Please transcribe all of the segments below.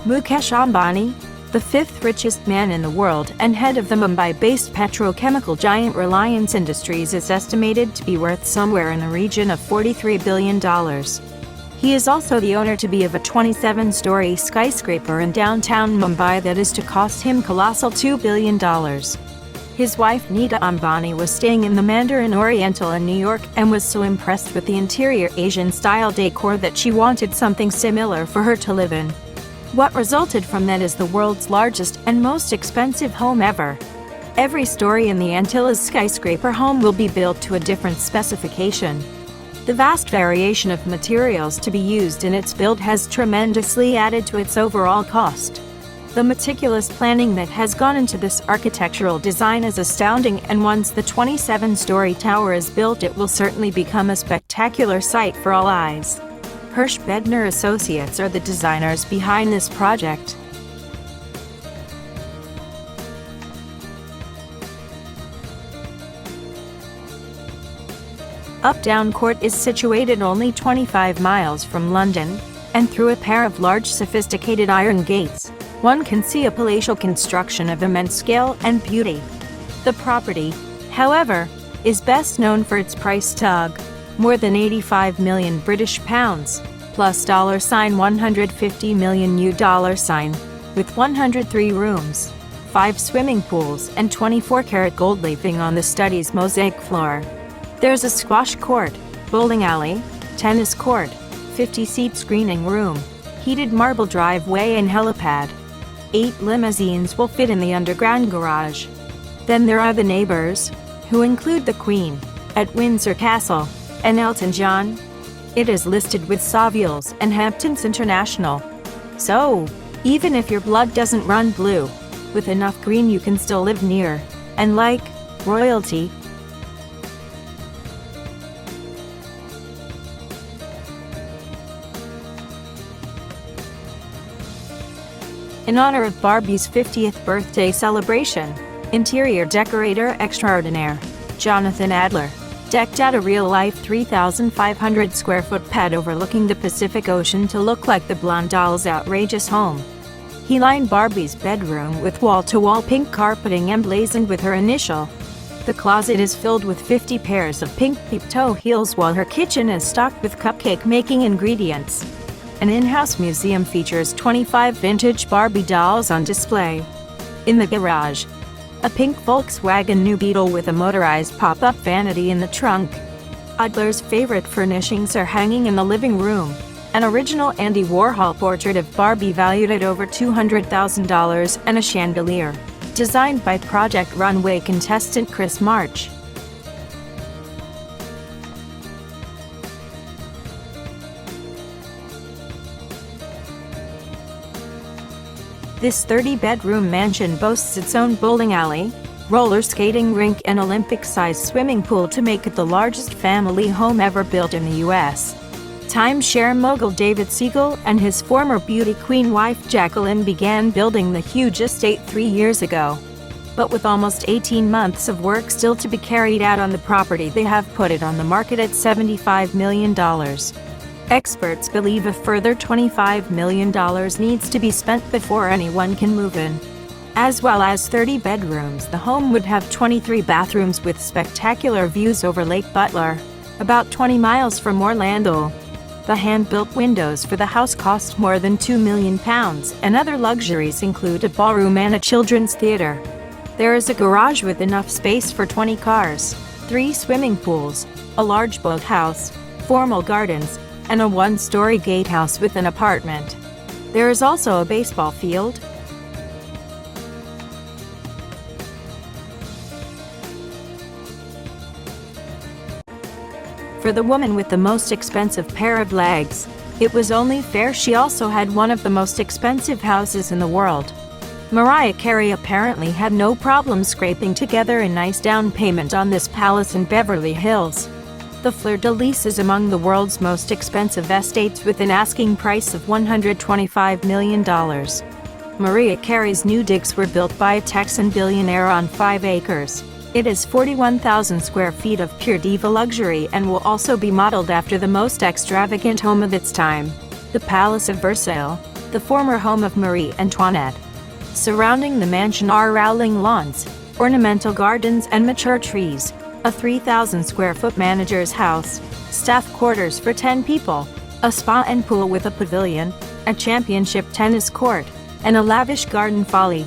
Mukesh Ambani, the fifth richest man in the world and head of the Mumbai-based petrochemical giant Reliance Industries, is estimated to be worth somewhere in the region of $43 billion. He is also the owner-to-be of a 27-story skyscraper in downtown Mumbai that is to cost him colossal $2 billion. His wife Nita Ambani was staying in the Mandarin Oriental in New York and was so impressed with the interior Asian-style decor that she wanted something similar for her to live in. What resulted from that is the world's largest and most expensive home ever. Every story in the Antilla's skyscraper home will be built to a different specification. The vast variation of materials to be used in its build has tremendously added to its overall cost. The meticulous planning that has gone into this architectural design is astounding, and once the 27-story tower is built, it will certainly become a spectacular sight for all eyes. Hirsch Bedner Associates are the designers behind this project. Uptown Court is situated only 25 miles from London, and through a pair of large sophisticated iron gates, one can see a palatial construction of immense scale and beauty. The property, however, is best known for its price tag, more than 85 million British pounds, plus $150 million USD, with 103 rooms, 5 swimming pools and 24-karat gold leafing on the study's mosaic floor. There's a squash court, bowling alley, tennis court, 50-seat screening room, heated marble driveway and helipad. 8 limousines will fit in the underground garage. Then there are the neighbors, who include the Queen, at Windsor Castle, and Elton John. It is listed with Savills and Hamptons International. So, even if your blood doesn't run blue, with enough green you can still live near, and like, royalty. In honor of Barbie's 50th birthday celebration, interior decorator extraordinaire, Jonathan Adler, decked out a real-life 3,500-square-foot pad overlooking the Pacific Ocean to look like the blonde doll's outrageous home. He lined Barbie's bedroom with wall-to-wall pink carpeting emblazoned with her initial. The closet is filled with 50 pairs of pink peep-toe heels, while her kitchen is stocked with cupcake-making ingredients. An in-house museum features 25 vintage Barbie dolls on display. In the garage, a pink Volkswagen New Beetle with a motorized pop-up vanity in the trunk. Adler's favorite furnishings are hanging in the living room. An original Andy Warhol portrait of Barbie valued at over $200,000 and a chandelier, designed by Project Runway contestant Chris March. This 30-bedroom mansion boasts its own bowling alley, roller skating rink and Olympic-sized swimming pool to make it the largest family home ever built in the U.S. Timeshare mogul David Siegel and his former beauty queen wife Jacqueline began building the huge estate 3 years ago. But with almost 18 months of work still to be carried out on the property, they have put it on the market at $75 million. Experts believe a further $25 million needs to be spent before anyone can move in. As well as 30 bedrooms, the home would have 23 bathrooms with spectacular views over Lake Butler, about 20 miles from Orlando. The hand-built windows for the house cost more than £2 million, and other luxuries include a ballroom and a children's theater. There is a garage with enough space for 20 cars, 3 swimming pools, a large boathouse, formal gardens, and a 1-story gatehouse with an apartment. There is also a baseball field. For the woman with the most expensive pair of legs, it was only fair she also had one of the most expensive houses in the world. Mariah Carey apparently had no problem scraping together a nice down payment on this palace in Beverly Hills. The Fleur-de-Lis is among the world's most expensive estates with an asking price of $125 million. Mariah Carey's new digs were built by a Texan billionaire on 5 acres. It is 41,000 square feet of pure diva luxury and will also be modeled after the most extravagant home of its time, the Palace of Versailles. the former home of Marie Antoinette. Surrounding the mansion are rolling lawns, ornamental gardens and mature trees, a 3,000-square-foot manager's house, staff quarters for 10 people, a spa and pool with a pavilion, a championship tennis court, and a lavish garden folly.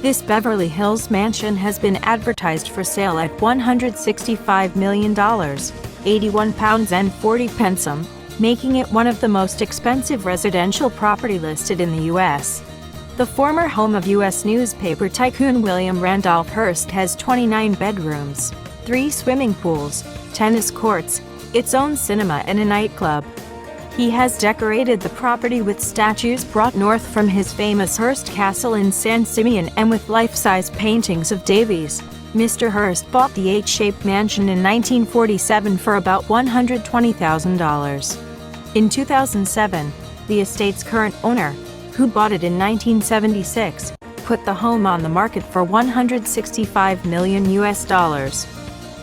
This Beverly Hills mansion has been advertised for sale at $165 million, £81.40, making it one of the most expensive residential property listed in the U.S. The former home of U.S. newspaper tycoon William Randolph Hearst has 29 bedrooms, 3 swimming pools, tennis courts, its own cinema and a nightclub. He has decorated the property with statues brought north from his famous Hearst Castle in San Simeon and with life-size paintings of Davies. Mr. Hearst bought the H-shaped mansion in 1947 for about $120,000. In 2007, the estate's current owner, who bought it in 1976, put the home on the market for $165 million.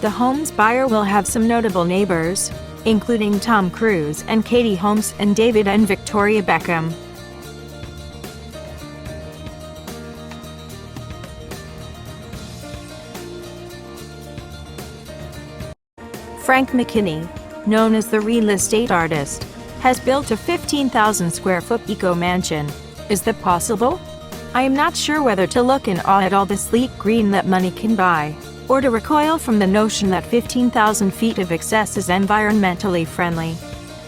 The home's buyer will have some notable neighbors, including Tom Cruise and Katie Holmes and David and Victoria Beckham. Frank McKinney, known as the real estate artist, has built a 15,000-square-foot eco-mansion. Is that possible? I am not sure whether to look in awe at all the sleek green that money can buy, or to recoil from the notion that 15,000 feet of excess is environmentally friendly.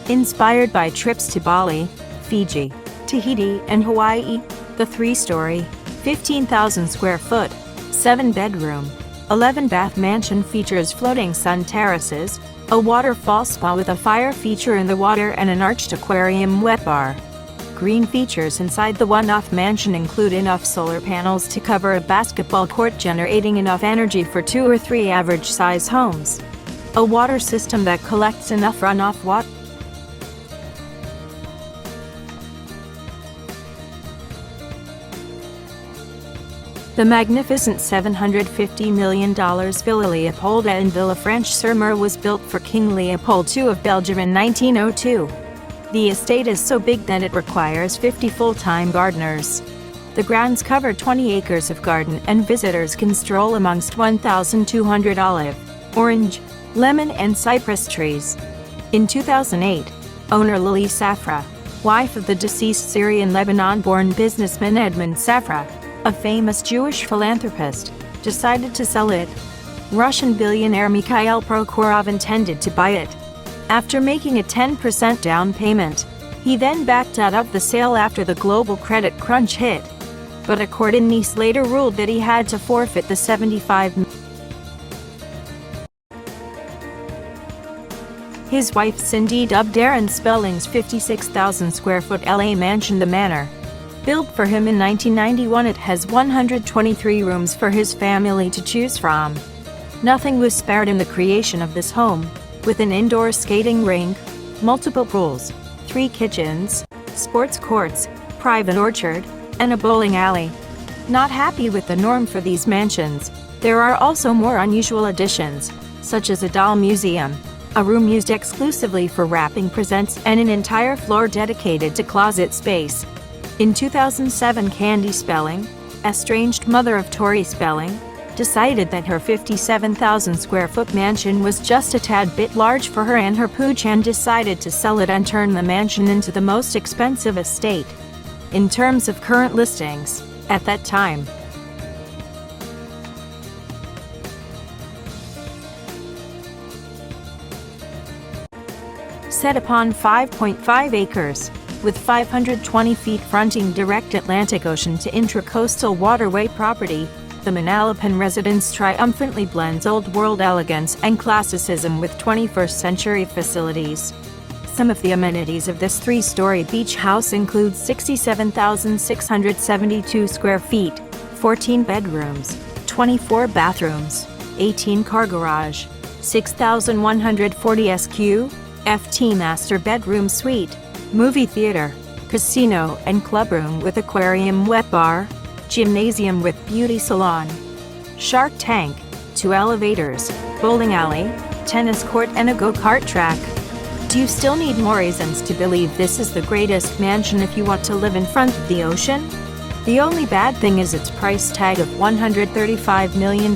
Inspired by trips to Bali, Fiji, Tahiti, and Hawaii, the 3-story, 15,000-square-foot, 7-bedroom, 11-bath mansion features floating sun terraces, a waterfall spa with a fire feature in the water and an arched aquarium wet bar. Green features inside the one-off mansion include enough solar panels to cover a basketball court, generating enough energy for 2 or 3 average-size homes. A water system that collects enough runoff water. The magnificent $750 million Villa Leopolda in Villefranche-sur-Mer was built for King Leopold II of Belgium in 1902. The estate is so big that it requires 50 full-time gardeners. The grounds cover 20 acres of garden, and visitors can stroll amongst 1,200 olive, orange, lemon and cypress trees. In 2008, owner Lily Safra, wife of the deceased Syrian-Lebanon-born businessman Edmund Safra, a famous Jewish philanthropist, decided to sell it. Russian billionaire Mikhail Prokhorov intended to buy it. After making a 10% down payment, he then backed out of the sale after the global credit crunch hit. But a court in Nice later ruled that he had to forfeit the $75 million. His wife Cindy dubbed Darren Spelling's 56,000-square-foot LA mansion the Manor. Built for him in 1991, it has 123 rooms for his family to choose from. Nothing was spared in the creation of this home, with an indoor skating rink, multiple pools, 3 kitchens, sports courts, private orchard, and a bowling alley. Not happy with the norm for these mansions, there are also more unusual additions, such as a doll museum, a room used exclusively for wrapping presents, and an entire floor dedicated to closet space. In 2007, Candy Spelling, estranged mother of Tori Spelling, decided that her 57,000-square-foot mansion was just a tad bit large for her and her pooch, and decided to sell it and turn the mansion into the most expensive estate in terms of current listings at that time. Set upon 5.5 acres, with 520 feet fronting direct Atlantic Ocean to intracoastal waterway property, the Manalapan residence triumphantly blends old-world elegance and classicism with 21st-century facilities. Some of the amenities of this 3-story beach house include 67,672 square feet, 14 bedrooms, 24 bathrooms, 18-car garage, 6,140 SQ, FT master bedroom suite, movie theater, casino and clubroom with aquarium wet bar, gymnasium with beauty salon, shark tank, 2 elevators, bowling alley, tennis court and a go-kart track. Do you still need more reasons to believe this is the greatest mansion if you want to live in front of the ocean? The only bad thing is its price tag of $135 million.